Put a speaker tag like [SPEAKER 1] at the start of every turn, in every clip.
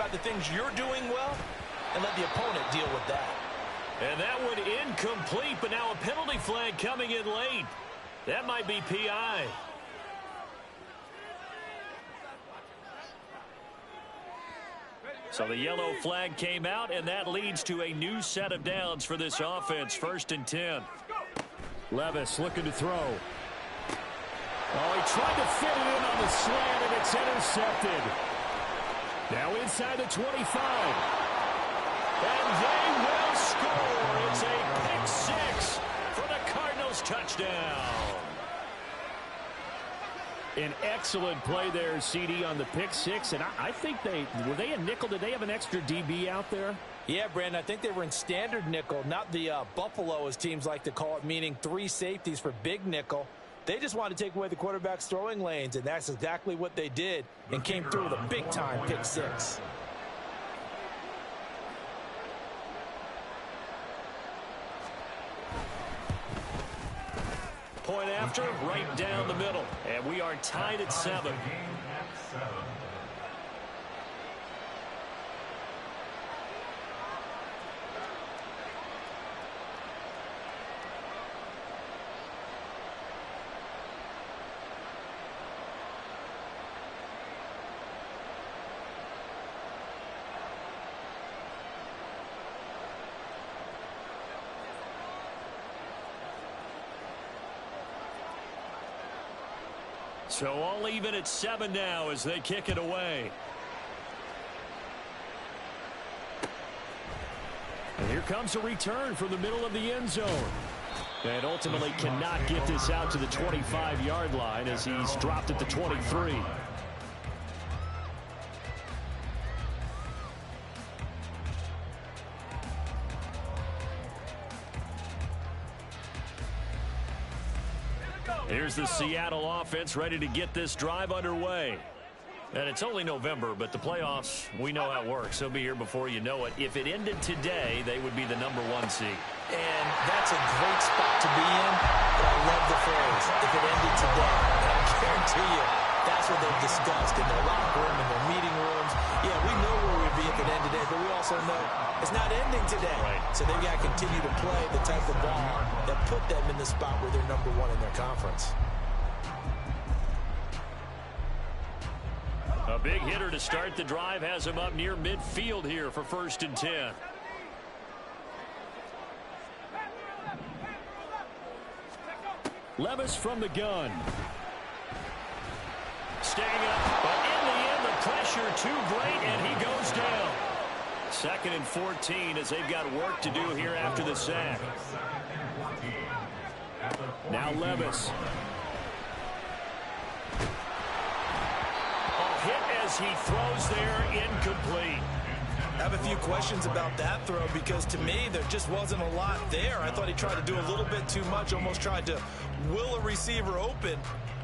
[SPEAKER 1] about the things you're doing well and let the opponent deal with that.
[SPEAKER 2] And that one incomplete, but now a penalty flag coming in late. That might be PI. So the yellow flag came out, and that leads to a new set of downs for this offense. 1st and 10.
[SPEAKER 3] Levis looking to throw. Oh, he tried to fit it in on the slant, and it's intercepted. Now inside the 25.
[SPEAKER 2] And they will score. It's a pick six for the Cardinals touchdown.
[SPEAKER 3] An excellent play there, CD, on the pick six. And I think were they in nickel? Did they have an extra DB out there?
[SPEAKER 1] Yeah, Brandon, I think they were in standard nickel, not the Buffalo, as teams like to call it, meaning 3 safeties for big nickel. They just wanted to take away the quarterback's throwing lanes, and that's exactly what they did and came through with a big-time pick six.
[SPEAKER 2] Point after, right down the middle. And we are tied at 7. So all even at 7 now as they kick it away.
[SPEAKER 3] And here comes a return from the middle of the end zone. And ultimately cannot get this out to the 25-yard line as he's dropped at the 23.
[SPEAKER 2] Here's the Seattle offense ready to get this drive underway. And it's only November, but the playoffs, we know how it works. They'll be here before you know it. If it ended today, they would be the #1 seed.
[SPEAKER 1] And that's a great spot to be in, but I love the phrase, if it ended today. And I guarantee you, that's what they've discussed in their locker room, in their meeting rooms. Yeah, we know where we'd be at the end today, but we also know it's not ending today.
[SPEAKER 2] Right.
[SPEAKER 1] So they've got to continue to play the type of ball that put them in the spot where they're #1 in their conference.
[SPEAKER 2] A big hitter to start the drive has him up near midfield here for 1st and 10.
[SPEAKER 3] Levis from the gun.
[SPEAKER 2] Staying up, but in the end, the pressure too great, and he goes down. 2nd and 14 as they've got work to do here after the sack.
[SPEAKER 3] Now Levis.
[SPEAKER 2] Hit as he throws there, incomplete.
[SPEAKER 1] I have a few questions about that throw because to me there just wasn't a lot there. I thought he tried to do a little bit too much, almost tried to will a receiver open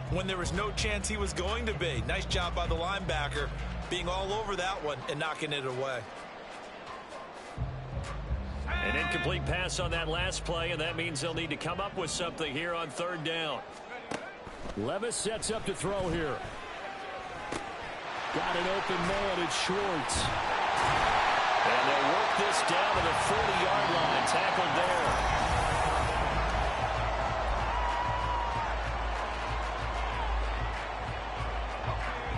[SPEAKER 1] when there was no chance he was going to be. Nice job by the linebacker being all over that one and knocking it away.
[SPEAKER 2] An incomplete pass on that last play, and that means they'll need to come up with something here on 3rd down.
[SPEAKER 3] Levis sets up to throw here. Got an open man, it's Schwartz.
[SPEAKER 2] And they'll work this down to the 40-yard line. Tackled there.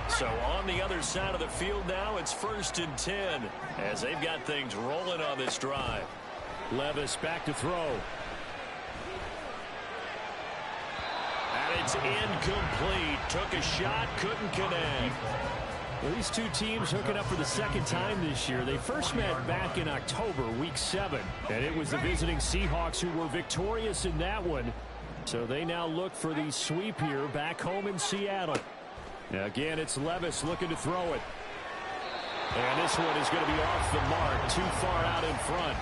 [SPEAKER 2] So on the other side of the field now, it's 1st and 10 as they've got things rolling on this drive.
[SPEAKER 3] Levis back to throw.
[SPEAKER 2] And it's incomplete. Took a shot, couldn't connect.
[SPEAKER 3] Well, these two teams hooking up for the 2nd time this year. They first met back in October, week 7. And it was the visiting Seahawks who were victorious in that one. So they now look for the sweep here back home in Seattle. Now again, it's Levis looking to throw it. And this one is going to be off the mark, too far out in front.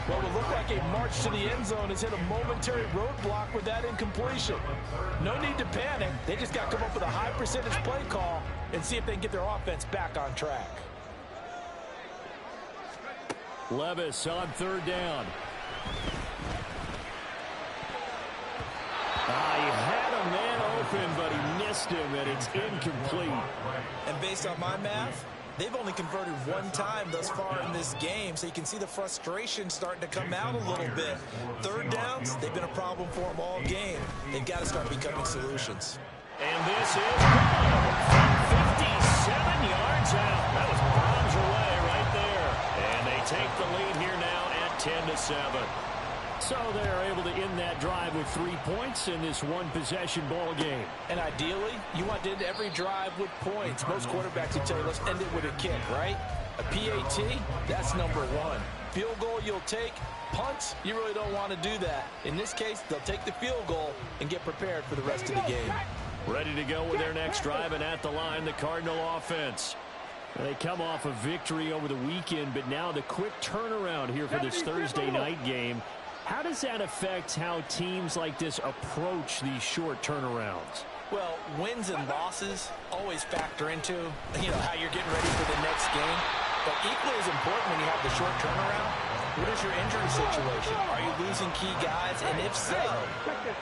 [SPEAKER 1] Well, it looked like a march to the end zone has hit a momentary roadblock with that incompletion. No need to panic. They just got to come up with a high percentage play call and see if they can get their offense back on track.
[SPEAKER 3] Levis on 3rd down. He had a man open, but he missed him, and it's incomplete.
[SPEAKER 1] And based on my math, They've only converted one time thus far in this game, so you can see the frustration starting to come out a little bit. Third downs, they've been a problem for them all game. They've got to start becoming solutions.
[SPEAKER 2] And this is good from 57 yards out. That was bombs away right there. And they take the lead here now at 10-7.
[SPEAKER 3] So they're able to end that drive with 3 points in this one-possession ball game.
[SPEAKER 1] And ideally, you want to end every drive with points. Most quarterbacks will tell you, let's end it with a kick, right? A PAT, that's number one. Field goal you'll take. Punts, you really don't want to do that. In this case, they'll take the field goal and get prepared for the rest of the game.
[SPEAKER 2] Ready to go with their next drive, and at the line, the Cardinal offense.
[SPEAKER 3] They come off a victory over the weekend, but now the quick turnaround here for this Thursday night game. How does that affect how teams like this approach these short turnarounds?
[SPEAKER 1] Well, wins and losses always factor into, how you're getting ready for the next game. But equally as important when you have the short turnaround, what is your injury situation? Are you losing key guys? And if so,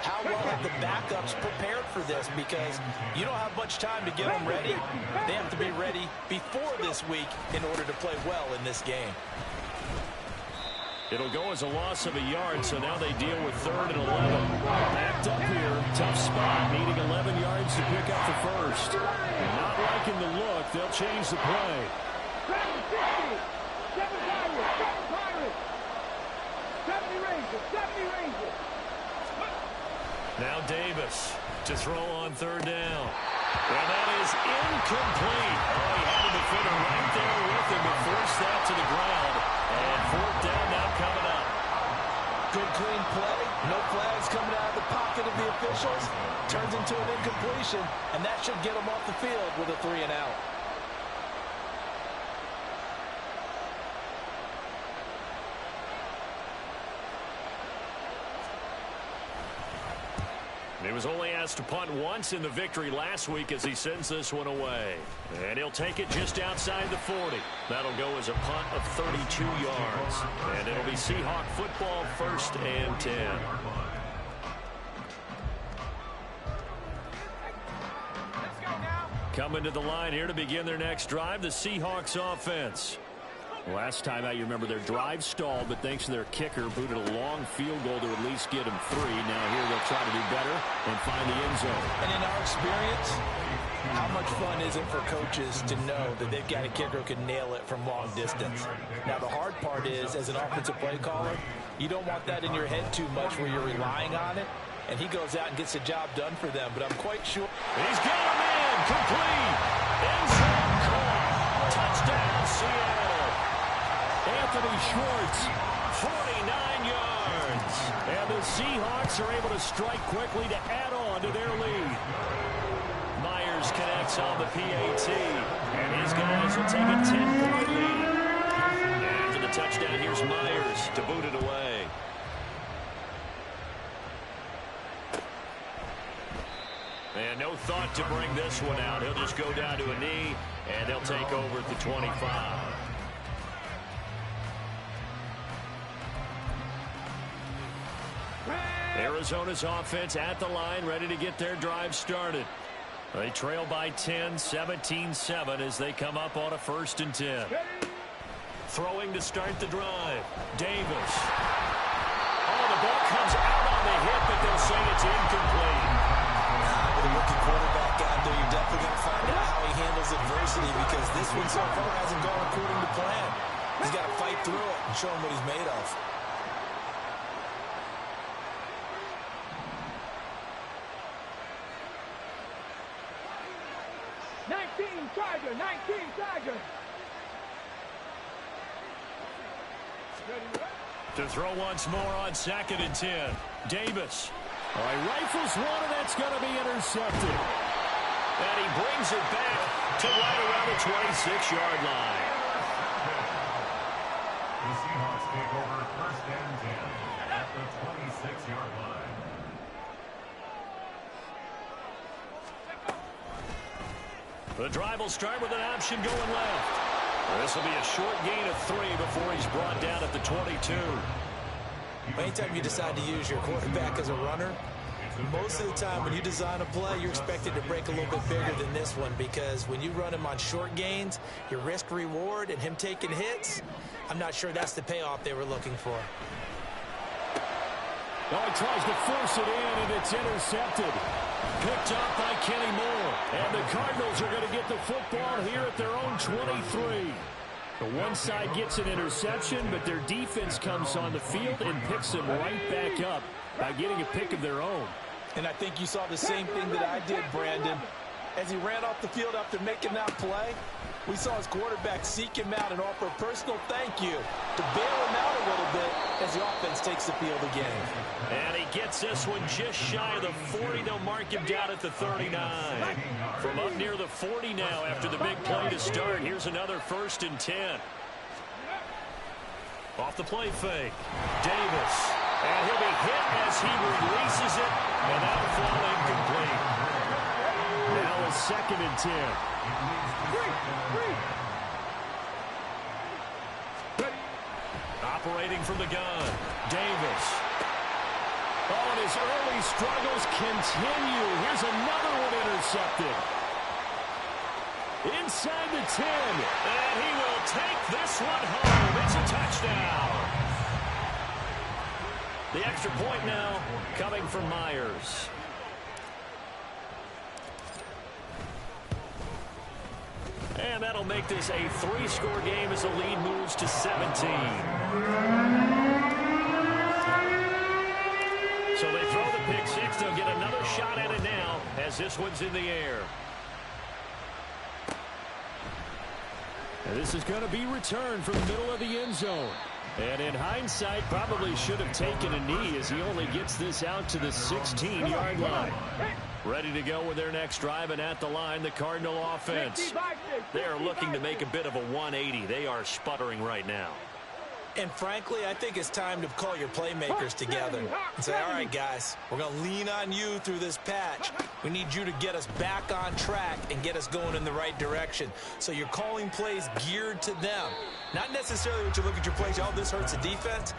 [SPEAKER 1] how well have the backups prepared for this? Because you don't have much time to get them ready. They have to be ready before this week in order to play well in this game.
[SPEAKER 2] It'll go as a loss of a yard, so now they deal with 3rd and 11. Backed up here, tough spot, needing 11 yards to pick up the first. Not liking the look, they'll change the play. Now Davis to throw on 3rd down. And that is incomplete. Oh, he had a defender right there with him to force that to the ground. And 4th down now coming up.
[SPEAKER 1] Good clean play. No flags coming out of the pocket of the officials. Turns into an incompletion, and that should get them off the field with a 3 and out.
[SPEAKER 2] He was only asked to punt once in the victory last week as he sends this one away. And he'll take it just outside the 40. That'll go as a punt of 32 yards. And it'll be Seahawk football, 1st and 10. Coming to the line here to begin their next drive, the Seahawks offense.
[SPEAKER 3] Last time out, you remember their drive stalled, but thanks to their kicker, booted a long field goal to at least get them 3. Now here they'll try to do better and find the end zone.
[SPEAKER 1] And in our experience, how much fun is it for coaches to know that they've got a kicker who can nail it from long distance? Now the hard part is, as an offensive play caller, you don't want that in your head too much where you're relying on it. And he goes out and gets the job done for them. But I'm quite sure.
[SPEAKER 2] He's got him in. Complete. End zone caught. Touchdown, Seattle.
[SPEAKER 3] Anthony Schwartz,
[SPEAKER 2] 49 yards.
[SPEAKER 3] And the Seahawks are able to strike quickly to add on to their lead.
[SPEAKER 2] Myers connects on the PAT. And his guys will take a 10-point lead. And for the touchdown, here's Myers to boot it away. And no thought to bring this one out. He'll just go down to a knee, and they'll take over at the 25. Arizona's offense at the line, ready to get their drive started. They trail by 10, 17-7 as they come up on a 1st and 10. Throwing to start the drive. Davis. Oh, the ball comes out on the hit, but they'll say it's incomplete.
[SPEAKER 1] With a rookie quarterback out there, you're definitely going to find out how he handles adversity, because this one so far hasn't gone according to plan. He's got to fight through it and show him what he's made of.
[SPEAKER 2] To throw once more on 2nd and 10. Davis.
[SPEAKER 3] All right, rifles one, and that's going to be intercepted.
[SPEAKER 2] And he brings it back to right around the 26-yard line.
[SPEAKER 4] The Seahawks take over 1st and 10 at the 26-yard line.
[SPEAKER 2] The drive will start with an option going left. This will be a short gain of 3 before he's brought down at the 22.
[SPEAKER 1] Anytime you decide to use your quarterback as a runner, Most of the time when you design a play, you're expected to break a little bit bigger than this one, because when you run him on short gains, your risk reward and him taking hits, I'm not sure that's the payoff they were looking for.
[SPEAKER 3] Oh, he tries to force it in, and it's intercepted. Picked up by Kenny Moore. And the Cardinals are going to get the football here at their own 23. The one side gets an interception, but their defense comes on the field and picks them right back up by getting a pick of their own.
[SPEAKER 1] And I think you saw the same thing that I did, Brandon. As he ran off the field after making that play, we saw his quarterback seek him out and offer a personal thank you to bail him out a little bit as the offense takes the field again.
[SPEAKER 2] And he gets this one just shy of the 40. They'll mark him down at the 39. From up near the 40 now after the big play to start. Here's another 1st and 10. Off the play fake. Davis. And he'll be hit as he releases it. And that'll fall incomplete.
[SPEAKER 3] Now a 2nd and 10.
[SPEAKER 2] Operating from the gun. Davis. Oh, and his early struggles continue. Here's another one intercepted. Inside the 10. And he will take this one home. It's a touchdown. The extra point now coming from Myers. And that'll make this a 3-score game as the lead moves to 17. So they throw the pick six. They'll get another shot at it now as this one's in the air.
[SPEAKER 3] And this is going to be returned from the middle of the end zone. And in hindsight, probably should have taken a knee as he only gets this out to the 16-yard line. Ready to go with their next drive, and at the line, the Cardinal offense.
[SPEAKER 2] They are looking to make a bit of a 180. They are sputtering right now.
[SPEAKER 1] And frankly, I think it's time to call your playmakers together and say, all right, guys, we're going to lean on you through this patch. We need you to get us back on track and get us going in the right direction. So you're calling plays geared to them. Not necessarily what you look at your plays, oh, this hurts the defense.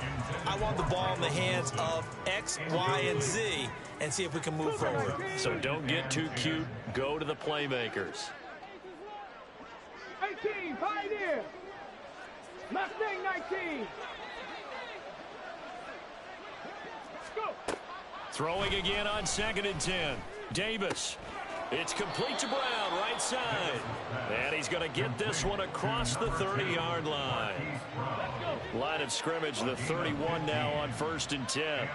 [SPEAKER 1] I want the ball in the hands of X, Y, and Z and see if we can move forward.
[SPEAKER 2] So don't get too cute. Go to the playmakers.
[SPEAKER 5] 18, Pioneer. Mustang 19. Go.
[SPEAKER 2] Throwing again on 2nd and 10. Davis. It's complete to Brown, right side. And he's going to get this one across the 30-yard line. Line of scrimmage, the 31 now on 1st and 10.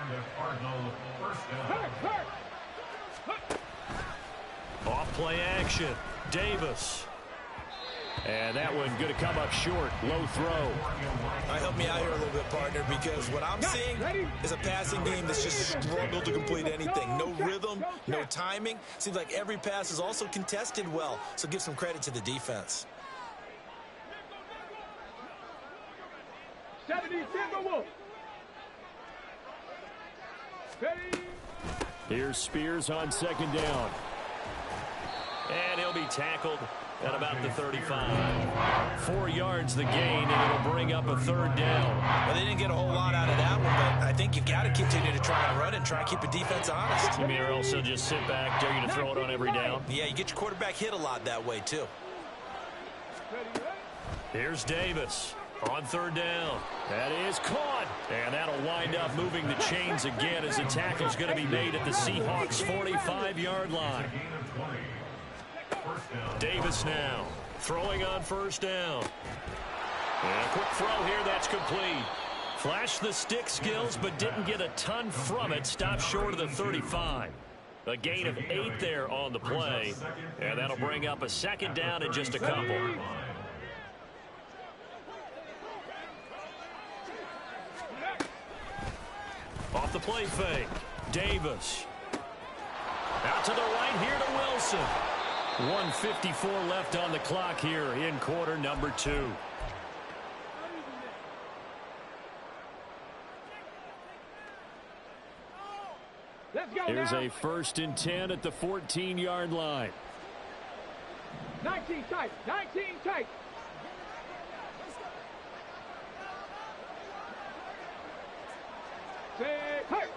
[SPEAKER 2] Off play action. Davis.
[SPEAKER 3] And that one going to come up short. Low throw.
[SPEAKER 1] Help me out here a little bit, partner, because what I'm seeing is a passing game that's just struggled to complete anything. No rhythm, no timing. Seems like every pass is also contested well, so give some credit to the defense.
[SPEAKER 5] 70 Timberwolves.
[SPEAKER 3] Here's Spears on 2nd down.
[SPEAKER 2] And he'll be tackled at about the 35. 4 yards the gain, and it'll bring up a 3rd down.
[SPEAKER 1] Well, they didn't get a whole lot out of that one, but I think you've got to continue to try and run and try and keep the defense honest.
[SPEAKER 2] You mean, or else they'll just sit back, dare you to throw it on every down?
[SPEAKER 1] Yeah, you get your quarterback hit a lot that way, too.
[SPEAKER 2] Here's Davis on 3rd down. That is caught. And that'll wind up moving the chains again as the tackle's going to be made at the Seahawks' 45-yard line. Davis now throwing on 1st down. And a quick throw here, that's complete. Flashed the stick skills, but didn't get a ton from it. Stopped short of the 35. A gain of 8 there on the play. And that'll bring up a 2nd down and just a couple. Off the play fake. Davis. Out to the right here to Wilson. 1:54 left on the clock here in quarter number 2.
[SPEAKER 5] Let's go.
[SPEAKER 3] Here's
[SPEAKER 5] now.
[SPEAKER 3] a 1st and 10 at the 14-yard line.
[SPEAKER 5] 19 tight. 19 tight. Say, hey.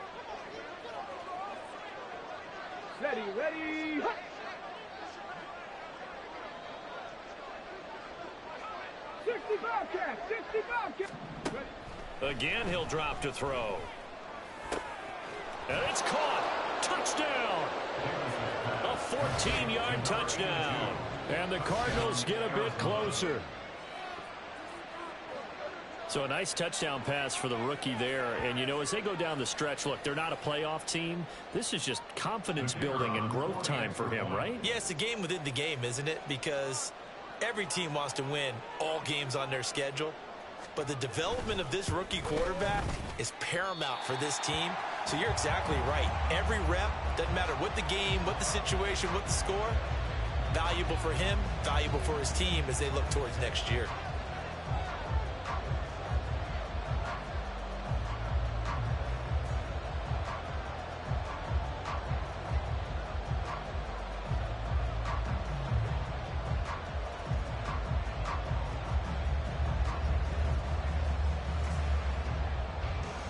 [SPEAKER 5] Ready, ready. 65 catch, 65 catch. Ready.
[SPEAKER 2] Again, he'll drop to throw. And it's caught. Touchdown. A 14-yard touchdown.
[SPEAKER 3] And the Cardinals get a bit closer.
[SPEAKER 2] So a nice touchdown pass for the rookie there. And, you know, as they go down the stretch, look, they're not a playoff team. This is just confidence building and growth time for him, right?
[SPEAKER 1] Yeah, it's a game within the game, isn't it? Because every team wants to win all games on their schedule. But the development of this rookie quarterback is paramount for this team. So you're exactly right. Every rep, doesn't matter what the game, what the situation, what the score, valuable for him, valuable for his team as they look towards next year.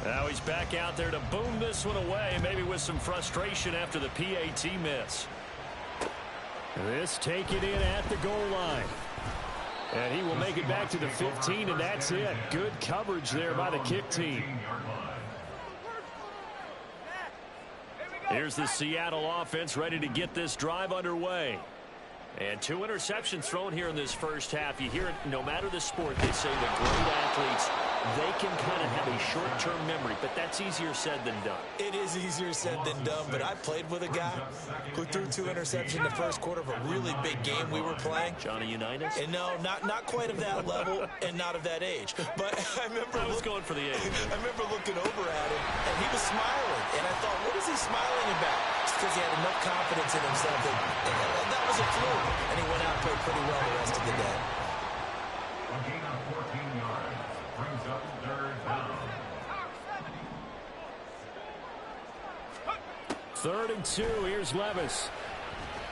[SPEAKER 2] Now he's back out there to boom this one away, maybe with some frustration after the PAT miss.
[SPEAKER 3] This taken in at the goal line. And he will make it back to the 15, and that's it. Good coverage there by the kick team.
[SPEAKER 2] Here's the Seattle offense ready to get this drive underway. And 2 interceptions thrown here in this first half. You hear it, no matter the sport, they say that great athletes, they can kind of have a short-term memory, but that's easier said than done.
[SPEAKER 1] It is easier said than done, but I played with a guy who threw 2 interceptions in the first quarter of a really big game we were playing.
[SPEAKER 2] Johnny Unitas?
[SPEAKER 1] And no, not quite of that level and not of that age. But I remember
[SPEAKER 2] I was going for the age.
[SPEAKER 1] I remember looking over at him, and he was smiling. And I thought, what is he smiling about? It's because he had enough confidence in himself that was a fluke. And he went out and played pretty well the rest of the day.
[SPEAKER 4] A gain of 14 yards brings up third down.
[SPEAKER 3] 3rd and 2. Here's Levis.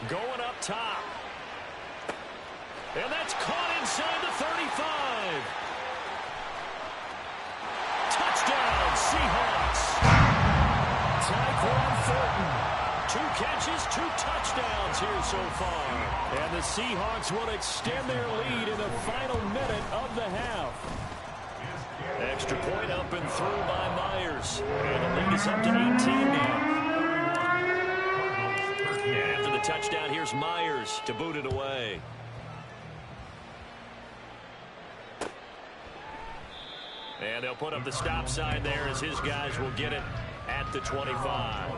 [SPEAKER 2] Going up top. And that's caught inside the 35. Touchdown, Seahawks.
[SPEAKER 3] Tyquan Thornton.
[SPEAKER 2] 2 catches, 2 touchdowns here so far.
[SPEAKER 3] And the Seahawks will extend their lead in the final minute of the half.
[SPEAKER 2] Extra point up and through by Myers. And the lead is up to 18 now. And after the touchdown, here's Myers to boot it away. And they'll put up the stop sign there as his guys will get it at the 25.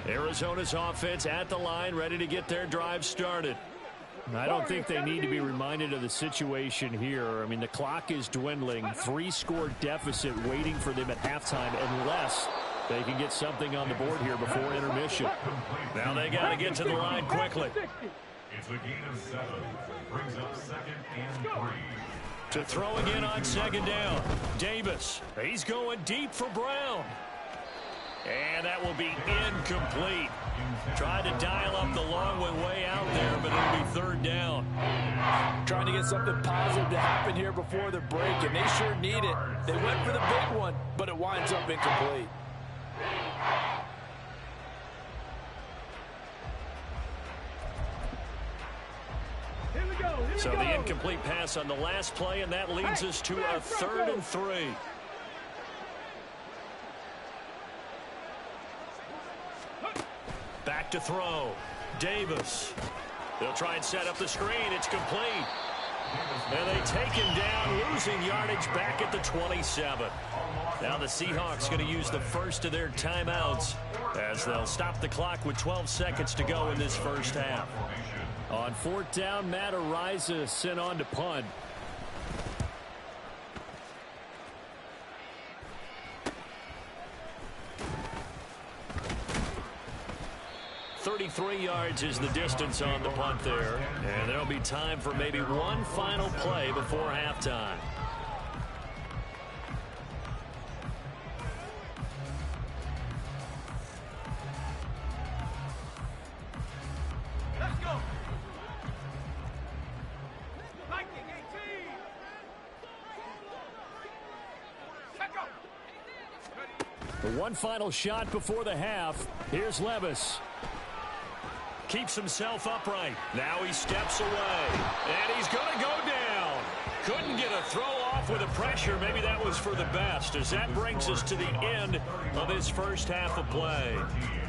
[SPEAKER 2] Arizona's offense at the line, ready to get their drive started.
[SPEAKER 3] I don't think they need to be reminded of the situation here. I mean, the clock is dwindling. 3-score deficit waiting for them at halftime unless they can get something on the board here before intermission.
[SPEAKER 2] Now they got to get to the line quickly.
[SPEAKER 4] It's a gain of 7. Brings up 2nd and 3.
[SPEAKER 2] To throw again on 2nd down. Davis. He's going deep for Brown. And that will be incomplete. Tried to dial up the long one way out there, but it'll be 3rd down.
[SPEAKER 1] Trying to get something positive to happen here before the break, and they sure need it. They went for the big one, but it winds up incomplete.
[SPEAKER 5] Here we go.
[SPEAKER 2] So the incomplete pass on the last play, and that leads us to a 3rd and 3. Back to throw. Davis. They'll try and set up the screen. It's complete. And they take him down, losing yardage back at the 27. Now the Seahawks going to use the first of their timeouts as they'll stop the clock with 12 seconds to go in this first half.
[SPEAKER 3] On 4th down, Matt Ariza sent on to punt.
[SPEAKER 2] 33 yards is the distance on the punt there. And there'll be time for maybe one final play before halftime.
[SPEAKER 5] Let's go.
[SPEAKER 3] One final shot before the half. Here's Levis.
[SPEAKER 2] Keeps himself upright. Now he steps away. And he's going to go down. Couldn't get a throw off with the pressure. Maybe that was for the best, as that brings us to the end of this first half of play.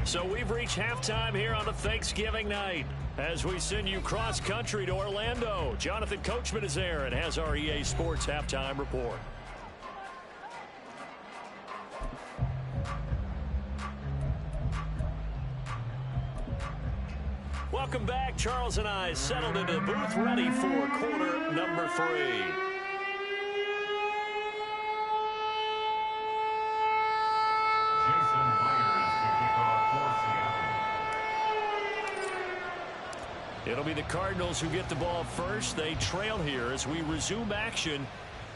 [SPEAKER 2] So we've reached halftime here on a Thanksgiving night as we send you cross-country to Orlando. Jonathan Coachman is there and has our EA Sports halftime report. Welcome back. Charles and I settled into the booth, ready for quarter number 3.
[SPEAKER 4] Jason Myers to kick off for Seattle.
[SPEAKER 2] It'll be the Cardinals who get the ball first. They trail here as we resume action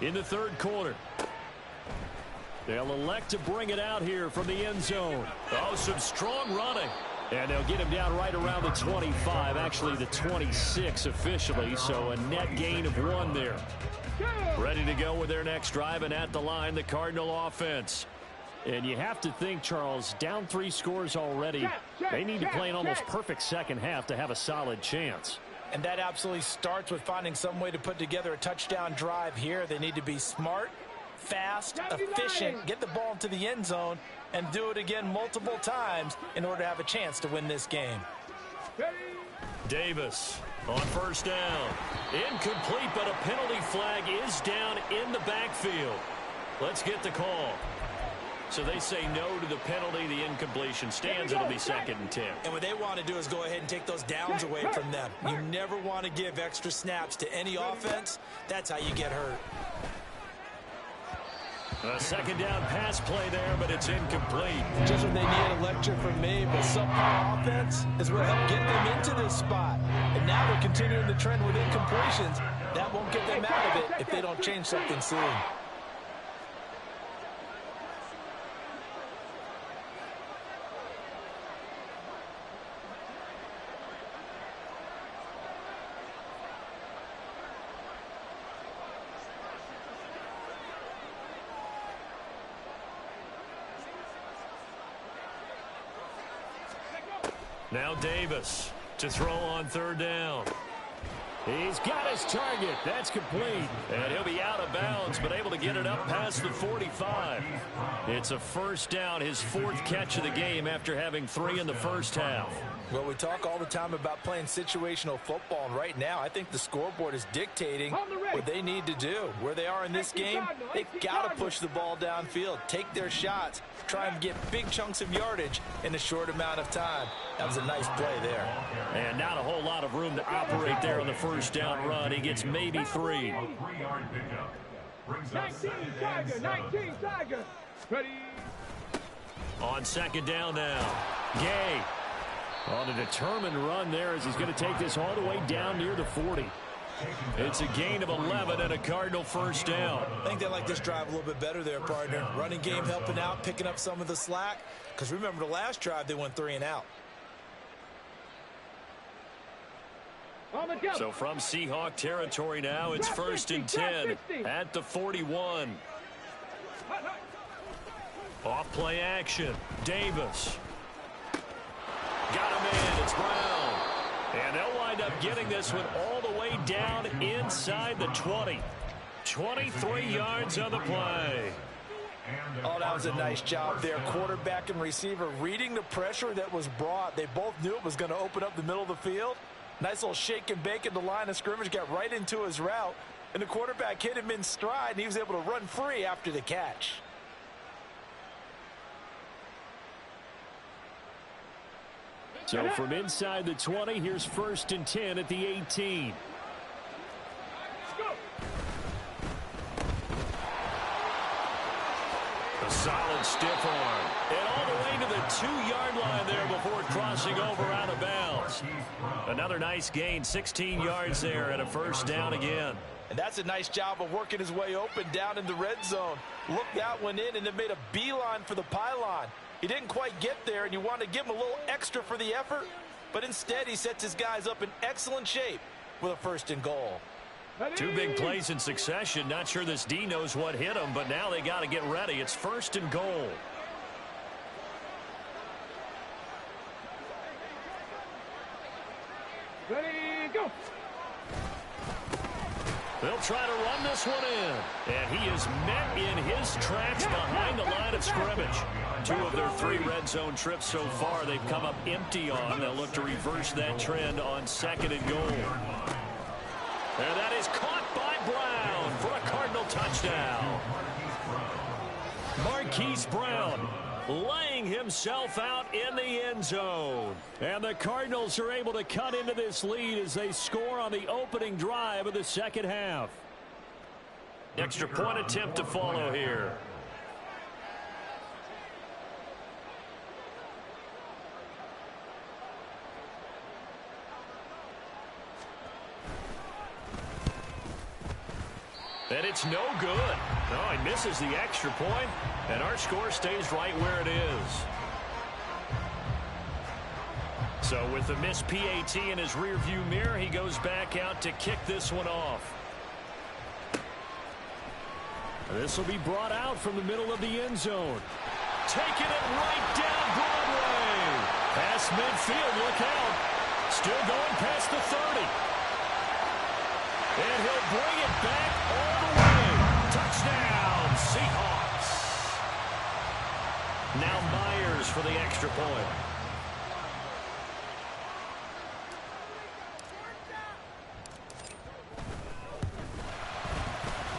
[SPEAKER 2] in the third quarter.
[SPEAKER 3] They'll elect to bring it out here from the end zone.
[SPEAKER 2] Oh, some strong running.
[SPEAKER 3] And they'll get him down right around the 25, actually the 26 officially, so a net gain of 1 there.
[SPEAKER 2] Ready to go with their next drive, and at the line, the Cardinal offense.
[SPEAKER 3] And you have to think, Charles, down 3 scores already. They need to play an almost perfect second half to have a solid chance.
[SPEAKER 1] And that absolutely starts with finding some way to put together a touchdown drive here. They need to be smart, fast, efficient, get the ball into the end zone, and do it again multiple times in order to have a chance to win this game.
[SPEAKER 2] Davis on first down. Incomplete, but a penalty flag is down in the backfield. Let's get the call. So they say no to the penalty. The incompletion stands. It'll be 2nd and 10.
[SPEAKER 1] And what they want to do is go ahead and take those downs away from them. You never want to give extra snaps to any offense. That's how you get hurt.
[SPEAKER 2] A 2nd down pass play there, but it's incomplete.
[SPEAKER 1] Just when they need a lecture from me, but subpar offense is what helped get them into this spot. And now they're continuing the trend with incompletions. That won't get them out of it if they don't change something soon.
[SPEAKER 2] Now Davis to throw on 3rd down.
[SPEAKER 3] He's got his target. That's complete.
[SPEAKER 2] And he'll be out of bounds, but able to get it up past the 45. It's a first down, his 4th catch of the game after having 3 in the first half.
[SPEAKER 1] Well, we talk all the time about playing situational football, and right now I think the scoreboard is dictating what they need to do. Where they are in this game, they've got to push the ball downfield, take their shots, try and get big chunks of yardage in a short amount of time. That was a nice play there.
[SPEAKER 2] And not a whole lot of room to operate there on the first down run. He gets maybe 3.
[SPEAKER 4] 3-yard pickup. Brings us
[SPEAKER 5] 19 Tiger, 19 Tiger. Ready.
[SPEAKER 2] On 2nd down now. Gay.
[SPEAKER 3] On a determined run there as he's going to take this all the way down near the 40.
[SPEAKER 2] It's a gain of 11 and a Cardinal first down.
[SPEAKER 1] I think they like this drive a little bit better there, partner. Running game helping out, picking up some of the slack. Because remember, the last drive they went 3 and out.
[SPEAKER 2] So from Seahawk territory now, it's 1st and 10 at the 41. Off play action. Davis. Got him in. It's Brown. And they'll wind up getting this one all the way down inside the 20. 23 yards on the play.
[SPEAKER 1] Oh, that was a nice job there. Quarterback and receiver reading the pressure that was brought. They both knew it was going to open up the middle of the field. Nice little shake and bake at the line of scrimmage, got right into his route. And the quarterback hit him in stride, and he was able to run free after the catch.
[SPEAKER 3] So from inside the 20, here's 1st and 10 at the 18.
[SPEAKER 2] A solid stiff arm. And all the way to the 2-yard line there before crossing over out of bounds. Another nice gain, 16 yards there and a first down again.
[SPEAKER 1] And that's a nice job of working his way open down in the red zone. Looked that one in and then made a beeline for the pylon. He didn't quite get there, and you want to give him a little extra for the effort. But instead, he sets his guys up in excellent shape with a 1st and goal.
[SPEAKER 2] 2 big plays in succession. Not sure this D knows what hit him, but now they got to get ready. It's 1st and goal.
[SPEAKER 5] Ready, go.
[SPEAKER 2] They'll try to run this one in. And he is met in his tracks behind the line of scrimmage. 2 of their 3 red zone trips so far they've come up empty on. They'll look to reverse that trend on 2nd and goal. And that is caught by Brown for a Cardinal touchdown. Marquise Brown laying himself out in the end zone. And the Cardinals are able to cut into this lead as they score on the opening drive of the second half. Extra point attempt to follow here. And it's no good. No, he misses the extra point, and our score stays right where it is. So with the missed PAT in his rearview mirror, he goes back out to kick this one off. This will be brought out from the middle of the end zone. Taking it right down Broadway. Past midfield, look out. Still going past the 30. And he'll bring it back all the way. Touchdown, Seahawks. Now Myers for the extra point.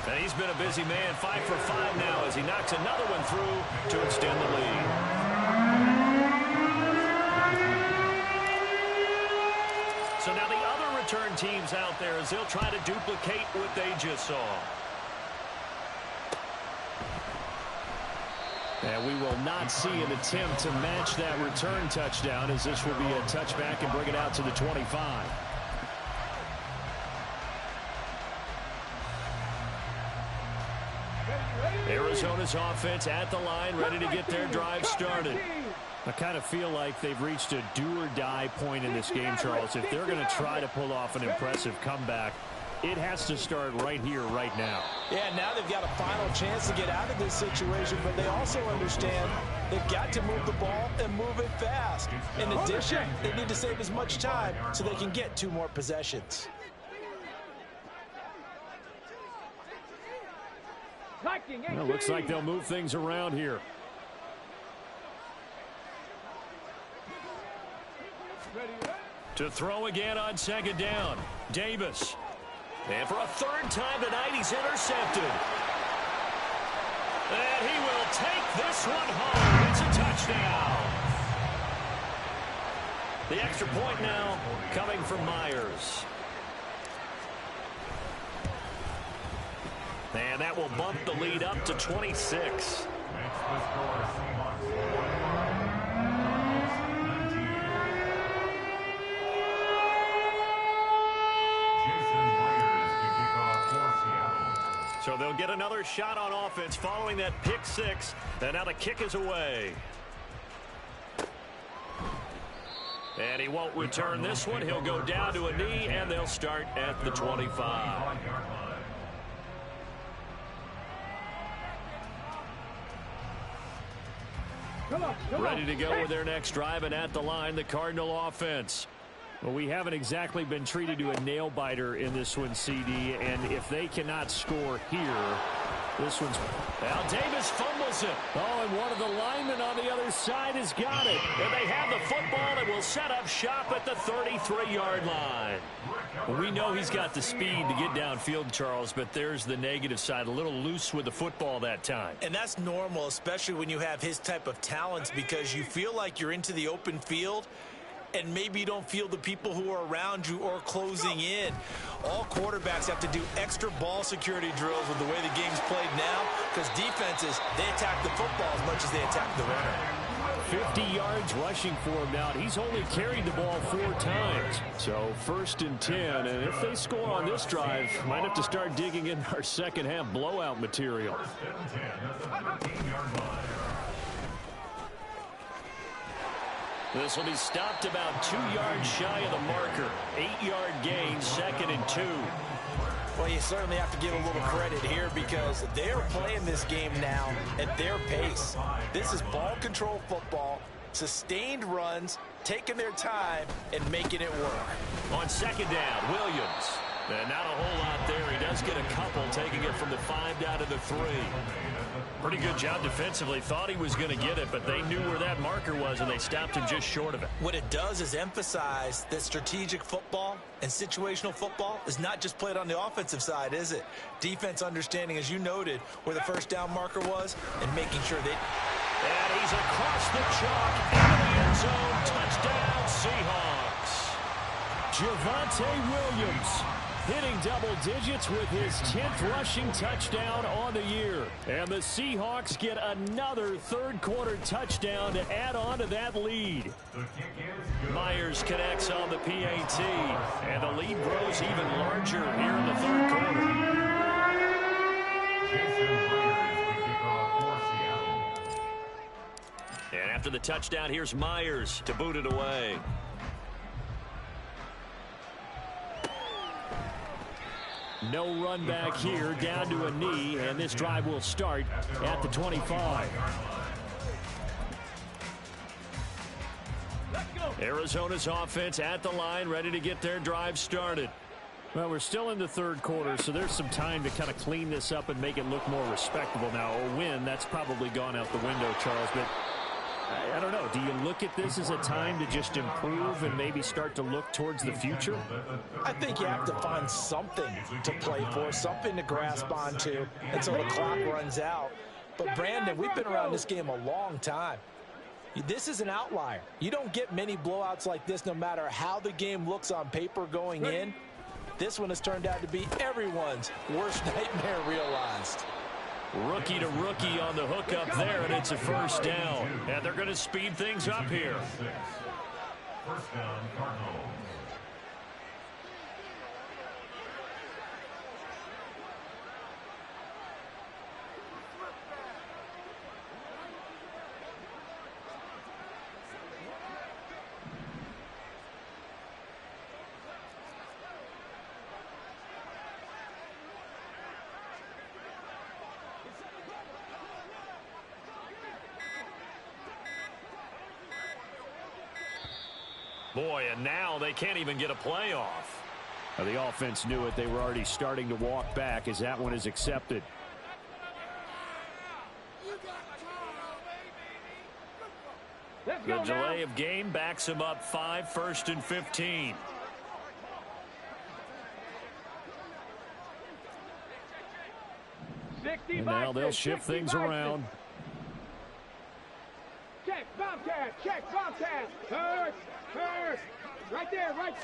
[SPEAKER 2] And he's been a busy man, 5 for 5 now as he knocks another one through to extend the lead. So now the other return teams out there as they'll try to duplicate what they just saw. And we will not see an attempt to match that return touchdown as this will be a touchback and bring it out to the 25. Arizona's offense at the line, ready to get their drive started. I kind of feel like they've reached a do-or-die point in this game, Charles. If they're going to try to pull off an impressive comeback, it has to start right here, right now.
[SPEAKER 1] Yeah, now they've got a final chance to get out of this situation, but they also understand they've got to move the ball and move it fast. In addition, they need to save as much time so they can get 2 more possessions.
[SPEAKER 3] Well, looks like they'll move things around here. To throw again on 2nd down. Davis. And for a 3rd time tonight, he's intercepted. And he will take this one home. It's a touchdown. The extra point now coming from Myers. And that will bump the lead up to 26. So they'll get another shot on offense following that pick 6. And now the kick is away. And he won't return this one. He'll go down to a knee, and they'll start at the 25. Ready to go with their next drive, and at the line, the Cardinal offense. Well, we haven't exactly been treated to a nail-biter in this one, CD, and if they cannot score here, this one's... Now Davis fumbles it. Oh, and one of the linemen on the other side has got it. And they have the football and will set up shop at the 33-yard line. Well, we know he's got the speed to get downfield, Charles, but there's the negative side. A little loose with the football that time.
[SPEAKER 1] And that's normal, especially when you have his type of talents, because you feel like you're into the open field, and maybe you don't feel the people who are around you or closing in. All quarterbacks have to do extra ball security drills with the way the game's played now, because defenses, they attack the football as much as they attack the runner.
[SPEAKER 3] 50 yards rushing for him now. He's only carried the ball 4 times. So 1st and 10, and if they score on this drive, might have to start digging in our second half blowout material.
[SPEAKER 2] This will be stopped about 2 yards shy of the marker. 8-yard gain, 2nd and 2.
[SPEAKER 1] Well, you certainly have to give a little credit here because they're playing this game now at their pace. This is ball control football. Sustained runs, taking their time, and making it work.
[SPEAKER 2] On second down, Williams. And not a whole lot there. He does get a couple, taking it from the 5 down to the 3. Pretty good job defensively. Thought he was going to get it, but they knew where that marker was, and they stopped him just short of it.
[SPEAKER 1] What it does is emphasize that strategic football and situational football is not just played on the offensive side, is it? Defense understanding, as you noted, where the first down marker was and making sure they...
[SPEAKER 2] And he's across the chalk into the end zone. Touchdown, Seahawks.
[SPEAKER 3] Javonte Williams hitting double digits with his 10th rushing touchdown on the year. And the Seahawks get another third-quarter touchdown to add on to that lead.
[SPEAKER 2] Myers connects on the PAT, and the lead grows even larger here in the third quarter. And after the touchdown, here's Myers to boot it away.
[SPEAKER 3] No run back here, down to a knee, and this drive will start at the 25.
[SPEAKER 2] Arizona's offense at the line, ready to get their drive started.
[SPEAKER 3] Well, we're still in the third quarter, so there's some time to kind of clean this up and make it look more respectable. Now, a win, that's probably gone out the window, Charles, but I don't know. Do you look at this as a time to just improve and maybe start to look towards the future?
[SPEAKER 1] I think you have to find something to play for, something to grasp onto until the clock runs out. But, Brandon, we've been around this game a long time. This is an outlier. You don't get many blowouts like this no matter how the game looks on paper going in. This one has turned out to be everyone's worst nightmare realized.
[SPEAKER 2] Rookie to rookie on the hook up there, and it's a first down. And they're going to speed things up here.
[SPEAKER 4] First down, Cardinals.
[SPEAKER 2] Boy, and now they can't even get a play off.
[SPEAKER 3] The offense knew it. They were already starting to walk back as that one is accepted.
[SPEAKER 2] The delay of game backs him up 5, 1st and 15.
[SPEAKER 3] And now they'll shift things around.
[SPEAKER 5] Check, Bobcat, check, Bobcat. First. Right there, right.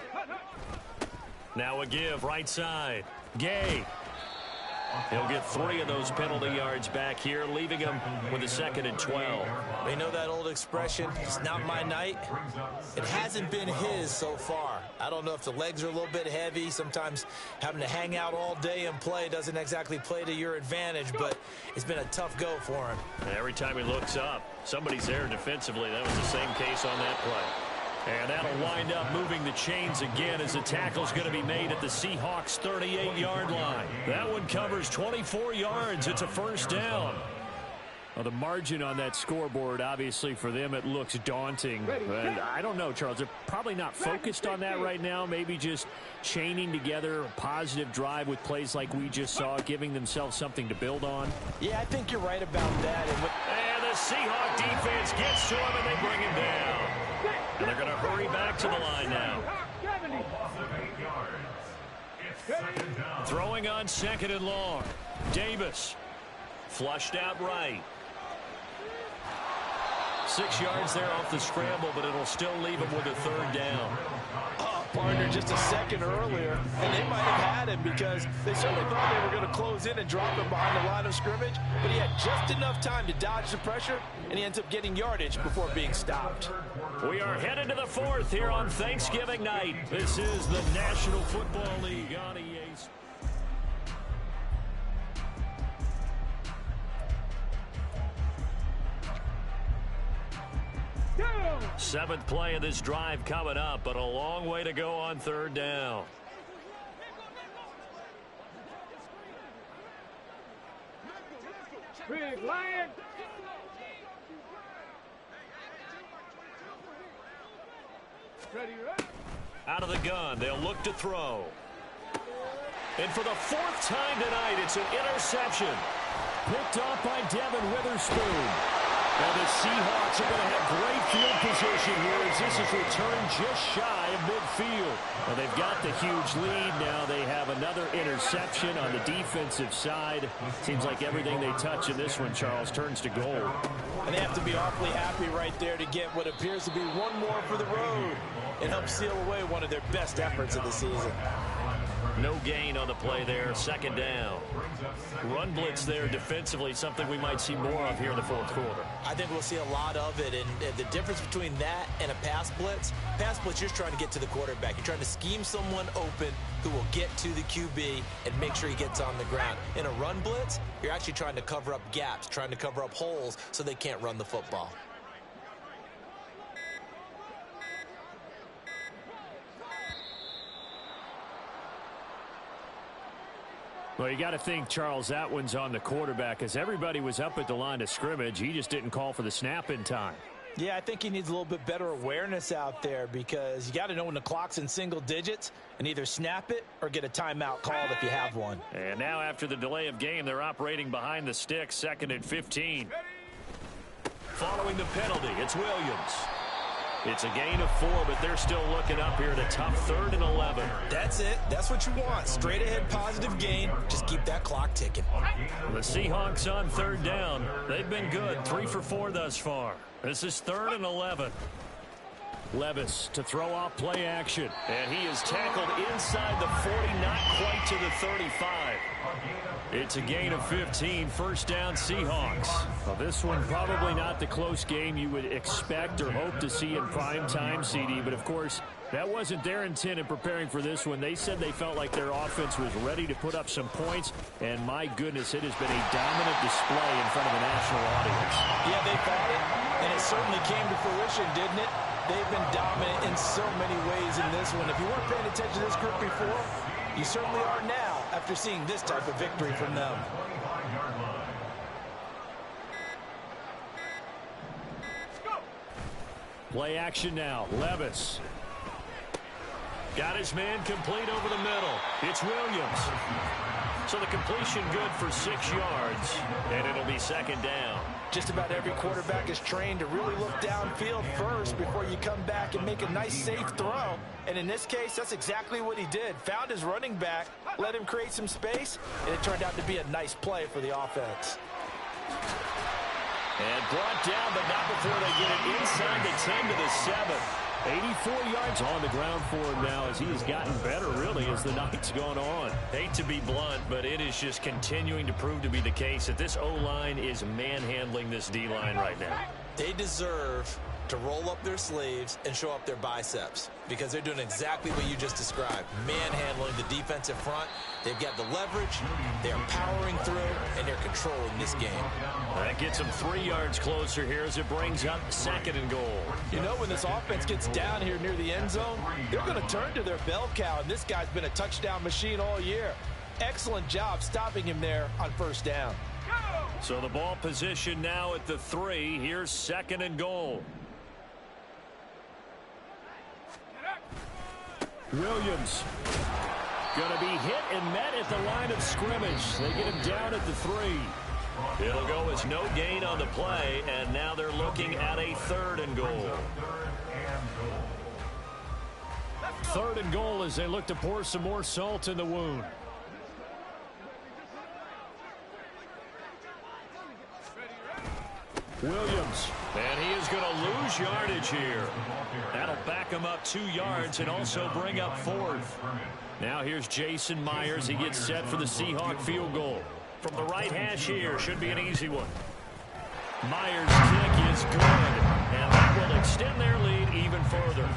[SPEAKER 2] Now a give, right side. Gay. He'll get 3 of those penalty yards back here, leaving him with a 2nd and 12.
[SPEAKER 1] They know that old expression, it's not my night. It hasn't been his so far. I don't know if the legs are a little bit heavy. Sometimes having to hang out all day and play doesn't exactly play to your advantage, but it's been a tough go for him.
[SPEAKER 2] Every time he looks up, somebody's there defensively. That was the same case on that play. And that'll wind up moving the chains again as the tackle's going to be made at the Seahawks' 38-yard line. That one covers 24 yards. It's a first down.
[SPEAKER 3] Well, the margin on that scoreboard, obviously, for them, it looks daunting. And I don't know, Charles. They're probably not focused on that right now. Maybe just chaining together a positive drive with plays like we just saw, giving themselves something to build on.
[SPEAKER 1] Yeah, I think you're right about that.
[SPEAKER 2] And the Seahawk defense gets to him, and they bring him down. And they're going to hurry back to the line now. Throwing on 2nd and long. Davis. Flushed out right. 6 yards there off the scramble, but it'll still leave him with a 3rd down.
[SPEAKER 1] Partner just a second earlier, and they might have had him because they certainly thought they were going to close in and drop him behind the line of scrimmage, but he had just enough time to dodge the pressure, and he ends up getting yardage before being stopped.
[SPEAKER 2] We are headed to the 4th here on Thanksgiving night. This is the National Football League on EA. 7th play of this drive coming up, but a long way to go on 3rd down.
[SPEAKER 5] Big Lion.
[SPEAKER 2] Out of the gun, they'll look to throw. And for the 4th time tonight, it's an interception.
[SPEAKER 3] Picked off by Devin Witherspoon. And the Seahawks are going to have great field position here as this is returned just shy of midfield. Well, they've got the huge lead. Now they have another interception on the defensive side. Seems like everything they touch in this one, Charles, turns to gold.
[SPEAKER 1] And they have to be awfully happy right there to get what appears to be one more for the road and help seal away one of their best efforts of the season.
[SPEAKER 2] No gain on the play there, 2nd down. Run blitz there defensively, something we might see more of here in the 4th quarter.
[SPEAKER 1] I think we'll see a lot of it, and the difference between that and a pass blitz, you're trying to get to the quarterback. You're trying to scheme someone open who will get to the QB and make sure he gets on the ground. In a run blitz, you're actually trying to cover up gaps, trying to cover up holes so they can't run the football.
[SPEAKER 3] Well, you got to think, Charles, that one's on the quarterback as everybody was up at the line of scrimmage. He just didn't call for the snap in time.
[SPEAKER 1] Yeah, I think he needs a little bit better awareness out there because you got to know when the clock's in single digits and either snap it or get a timeout called if you have one.
[SPEAKER 2] And now after the delay of game, they're operating behind the sticks, 2nd and 15. Following the penalty, it's Williams. It's a gain of 4, but they're still looking up here at a tough 3rd and 11.
[SPEAKER 1] That's it. That's what you want. Straight ahead positive gain. Just keep that clock ticking.
[SPEAKER 2] The Seahawks on 3rd down. They've been good. 3 for 4 thus far. This is 3rd and 11.
[SPEAKER 3] Levis to throw off play action.
[SPEAKER 2] And he is tackled inside the 40, not quite to the 35.
[SPEAKER 3] It's a gain of 15, 1st down Seahawks. Well, this one probably not the close game you would expect or hope to see in prime time, CD, but of course that wasn't their intent in preparing for this one. They said they felt like their offense was ready to put up some points, and my goodness, it has been a dominant display in front of a national audience.
[SPEAKER 1] Yeah, they thought it, and it certainly came to fruition, didn't it? They've been dominant in so many ways in this one. If you weren't paying attention to this group before, you certainly are now after seeing this type of victory from them.
[SPEAKER 3] Play action now. Levis.
[SPEAKER 2] Got his man complete over the middle. It's Williams. So the completion good for 6 yards, and it'll be 2nd down.
[SPEAKER 1] Just about every quarterback is trained to really look downfield first before you come back and make a nice, safe throw. And in this case, that's exactly what he did. Found his running back, let him create some space, and it turned out to be a nice play for the offense.
[SPEAKER 2] And brought down, but not before they get it inside the 10 to the 7.
[SPEAKER 3] 84 yards on the ground for him now as he has gotten better, really, as the night's gone on.
[SPEAKER 2] Hate to be blunt, but it is just continuing to prove to be the case that this O-line is manhandling this D-line right now.
[SPEAKER 1] They deserve to roll up their sleeves and show up their biceps because they're doing exactly what you just described, manhandling the defensive front. They've got the leverage, they're powering through, and they're controlling this game.
[SPEAKER 2] That gets them 3 yards closer here as it brings up 2nd and goal.
[SPEAKER 1] You know, when this offense gets down here near the end zone, they're going to turn to their bell cow, and this guy's been a touchdown machine all year. Excellent job stopping him there on 1st down.
[SPEAKER 2] So the ball position now at the 3. Here's 2nd and goal.
[SPEAKER 3] Williams going to be hit and met at the line of scrimmage. They get him down at the 3.
[SPEAKER 2] It'll go as no gain on the play, and now they're looking at a 3rd and goal.
[SPEAKER 3] 3rd and goal as they look to pour some more salt in the wound. Williams.
[SPEAKER 2] And he is going to lose yardage here. That'll back him up 2 yards and also bring up 4th.
[SPEAKER 3] Now here's Jason Myers. He gets set for the Seahawk field goal.
[SPEAKER 2] From the right hash here, should be an easy one.
[SPEAKER 3] Myers' kick is good, and that will extend their lead even further.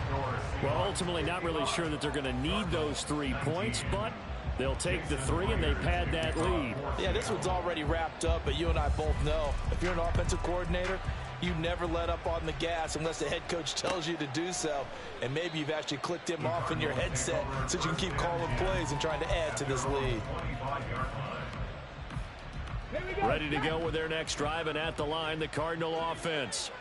[SPEAKER 3] Well, ultimately not really sure that they're going to need those 3 points, but they'll take the 3 and they pad that lead.
[SPEAKER 1] Yeah, this one's already wrapped up, but you and I both know if you're an offensive coordinator, you never let up on the gas unless the head coach tells you to do so. And maybe you've actually clicked him off in your headset so you can keep calling plays and trying to add to this lead.
[SPEAKER 3] Ready to go with their next drive, and at the line, the Cardinal offense.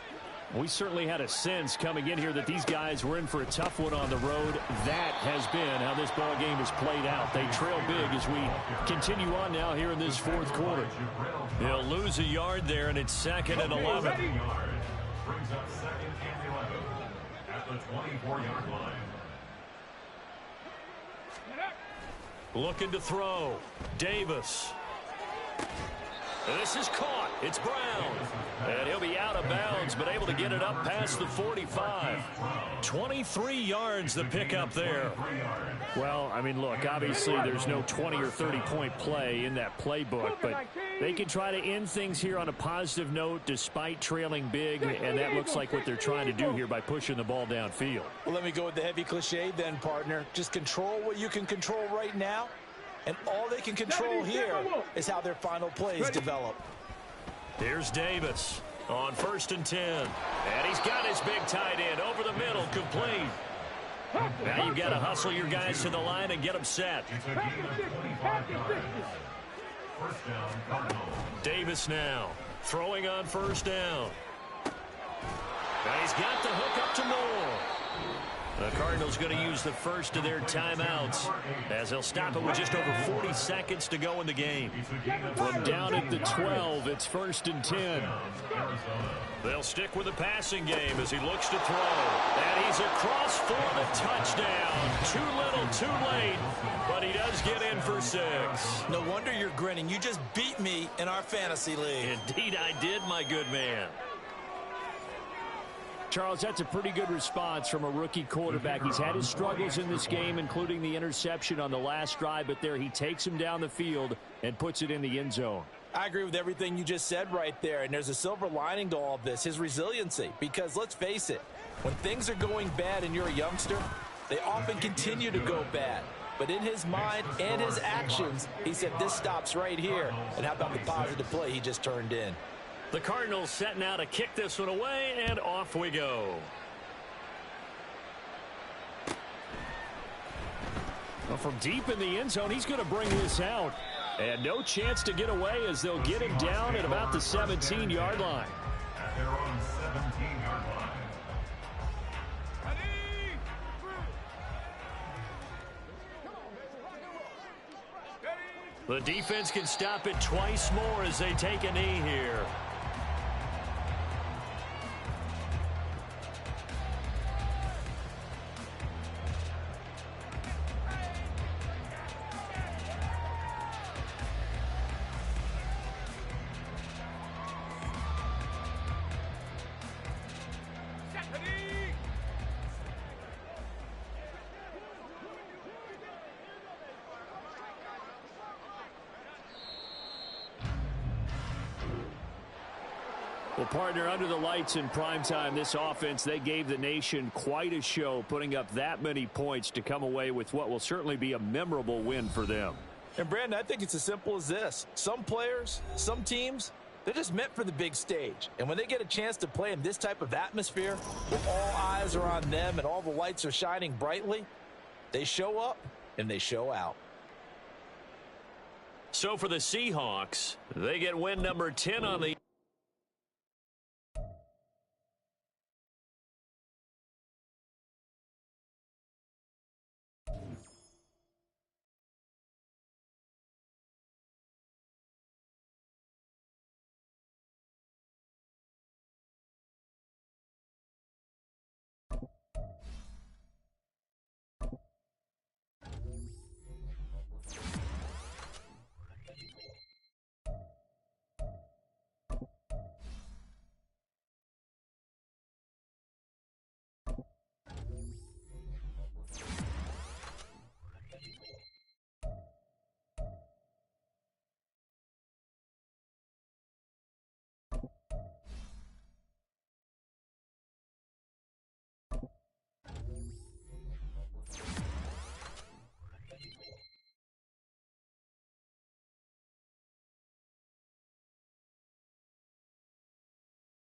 [SPEAKER 3] We certainly had a sense coming in here that these guys were in for a tough one on the road. That has been how this ball game has played out. They trail big as we continue on now here in this fourth quarter.
[SPEAKER 2] He'll lose a yard there, and it's 2nd and 11.
[SPEAKER 4] Brings up 2nd and 11 at the 24-yard line.
[SPEAKER 2] Looking to throw. Davis. This is caught. It's Brown. And he'll be out of bounds, but able to get it up past the 45. 23 yards the pickup there.
[SPEAKER 3] Well, I mean, look, obviously there's no 20 or 30-point play in that playbook, but they can try to end things here on a positive note despite trailing big, and that looks like what they're trying to do here by pushing the ball downfield.
[SPEAKER 1] Well, let me go with the heavy cliche then, partner. Just control what you can control right now. And all they can control here is how their final plays develop.
[SPEAKER 2] Here's Davis on 1st and 10. And he's got his big tight end over the middle, complete. Now you've got to hustle your guys to the line and get them set.
[SPEAKER 4] It's a gain of 25 yards. First down, Cardinals.
[SPEAKER 2] Davis now throwing on 1st down. Now he's got the hook up to Moore. The Cardinals going to use the first of their timeouts as they'll stop it with just over 40 seconds to go in the game.
[SPEAKER 3] From down at the 12, it's 1st and 10.
[SPEAKER 2] They'll stick with the passing game as he looks to throw. And he's across for the touchdown. Too little, too late, but he does get in for 6.
[SPEAKER 1] No wonder you're grinning. You just beat me in our fantasy league.
[SPEAKER 2] Indeed I did, my good man.
[SPEAKER 3] Charles, that's a pretty good response from a rookie quarterback. He's had his struggles in this game, including the interception on the last drive, but there he takes him down the field and puts it in the end zone.
[SPEAKER 1] I agree with everything you just said right there, and there's a silver lining to all of this, his resiliency. Because let's face it, when things are going bad and you're a youngster, they often continue to go bad. But in his mind and his actions, he said this stops right here. And how about the positive play he just turned in?
[SPEAKER 2] The Cardinals set now to kick this one away, and off we go.
[SPEAKER 3] Well, from deep in the end zone, he's going to bring this out. And no chance to get away as they'll get him down at about the 17-yard line.
[SPEAKER 4] At their own 17-yard line.
[SPEAKER 2] The defense can stop it twice more as they take a knee here.
[SPEAKER 3] Well, partner, under the lights in primetime, this offense, they gave the nation quite a show, putting up that many points to come away with what will certainly be a memorable win for them.
[SPEAKER 1] And, Brandon, I think it's as simple as this. Some players, some teams, they're just meant for the big stage. And when they get a chance to play in this type of atmosphere, where all eyes are on them and all the lights are shining brightly, they show up and they show out.
[SPEAKER 2] So for the Seahawks, they get win number 10 on the